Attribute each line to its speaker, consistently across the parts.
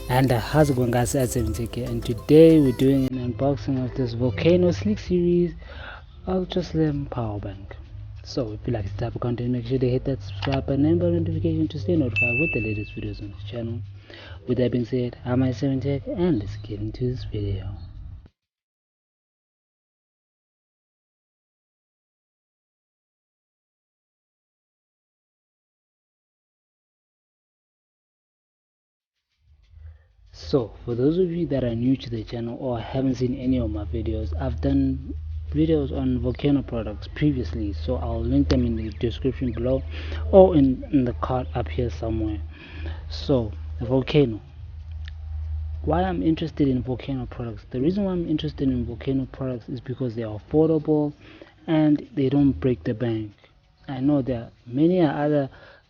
Speaker 1: And how's it going, guys? It's Selfie, and today we're doing an unboxing of this Volcano Sleek Series Ultra Slim Power Bank. So if you like this type of content, make sure to hit that subscribe button and bell notification to stay notified with the latest videos on this channel. With that being said, I'm iSeven and let's get into this video. So for those of you that are new to the channel or haven't seen any of my videos, I've done videos on Volcano products previously, so I'll link them in the description below or in the card up here somewhere. So Volcano, why I'm interested in Volcano products, the reason why I'm interested in Volcano products is because they are affordable and they don't break the bank. I know there are many other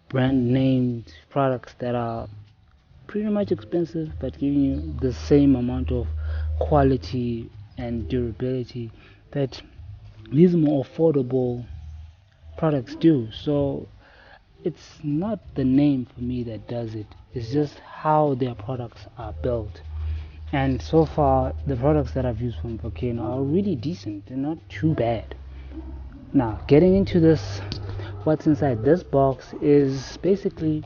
Speaker 1: brand named products that are pretty much expensive but giving you the same amount of quality and durability that these more affordable products do. So it's not the name for me that does it, it's just how their products are built. And so far the products that I've used from Volcano are really decent, they're not too bad. Now getting into this, what's inside this box is basically,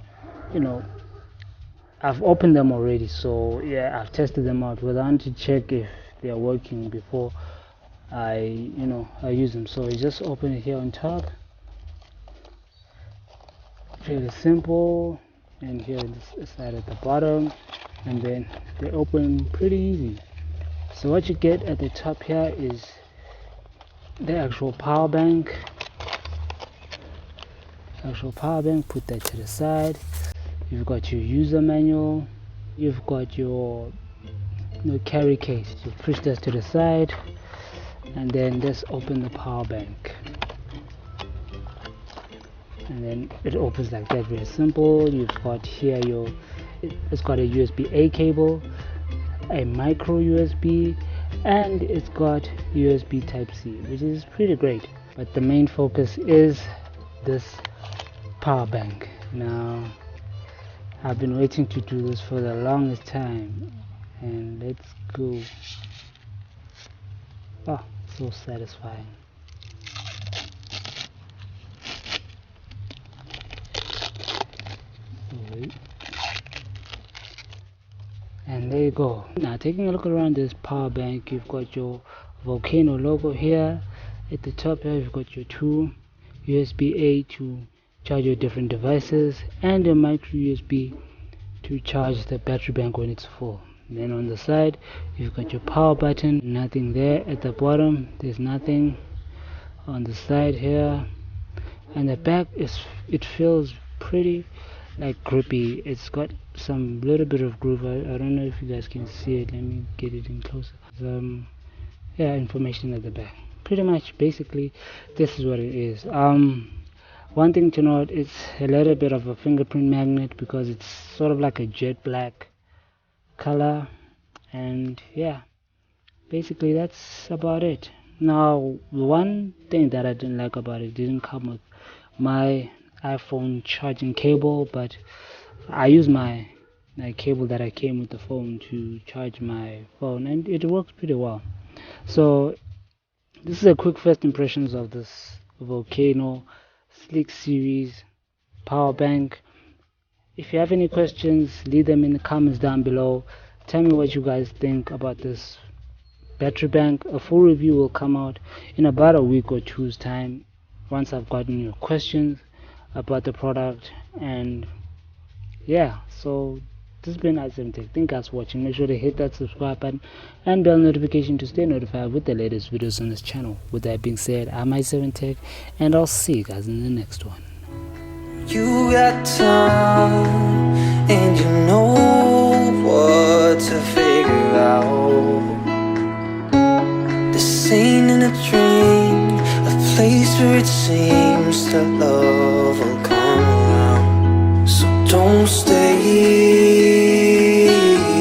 Speaker 1: I've opened them already, so yeah, I've tested them out, but I want to check if they are working before I use them. So you just open it here on top, really simple, and here this side at the bottom, and then they open pretty easy. So what you get at the top here is the actual power bank. Put that to the side. You've got your user manual, you've got your carry case. You push this to the side and then just open the power bank, and then it opens like that, very simple. You've got here it's got a USB-A cable, a micro USB, and it's got USB Type-C, which is pretty great, but the main focus is this power bank. Now I've been waiting to do this for the longest time, and let's go. Oh, so satisfying. And there you go. Now taking a look around this power bank, you've got your Volcano logo here at the top. Here you've got your two USB-A to charge your different devices, and a micro USB to charge the battery bank when it's full. And then on the side you've got your power button, nothing there. At the bottom there's nothing on the side here, and the back it feels pretty like grippy. It's got some little bit of groove. I don't know if you guys can see it. Let me get it in closer. Yeah, information at the back. Pretty much basically this is what it is. One thing to note, it's a little bit of a fingerprint magnet because it's sort of like a jet black color, and yeah, basically that's about it. Now one thing that I didn't like about it, didn't come with my iPhone charging cable, but I use my cable that I came with the phone to charge my phone, and it works pretty well. So this is a quick first impressions of this Volcano Sleek Series power bank. If you have any questions, leave them in the comments down below. Tell me what you guys think about this battery bank. A full review will come out in about a week or two's time, once I've gotten your questions about the product. And yeah, so this has been iSeven. Thank you guys for watching. Make sure to hit that subscribe button and bell notification to stay notified with the latest videos on this channel. With that being said, I'm iSeven, and I'll see you guys in the next one.
Speaker 2: You got time, and you know what to figure out. This ain't in a dream, a place where it seems that love will come around. So don't stay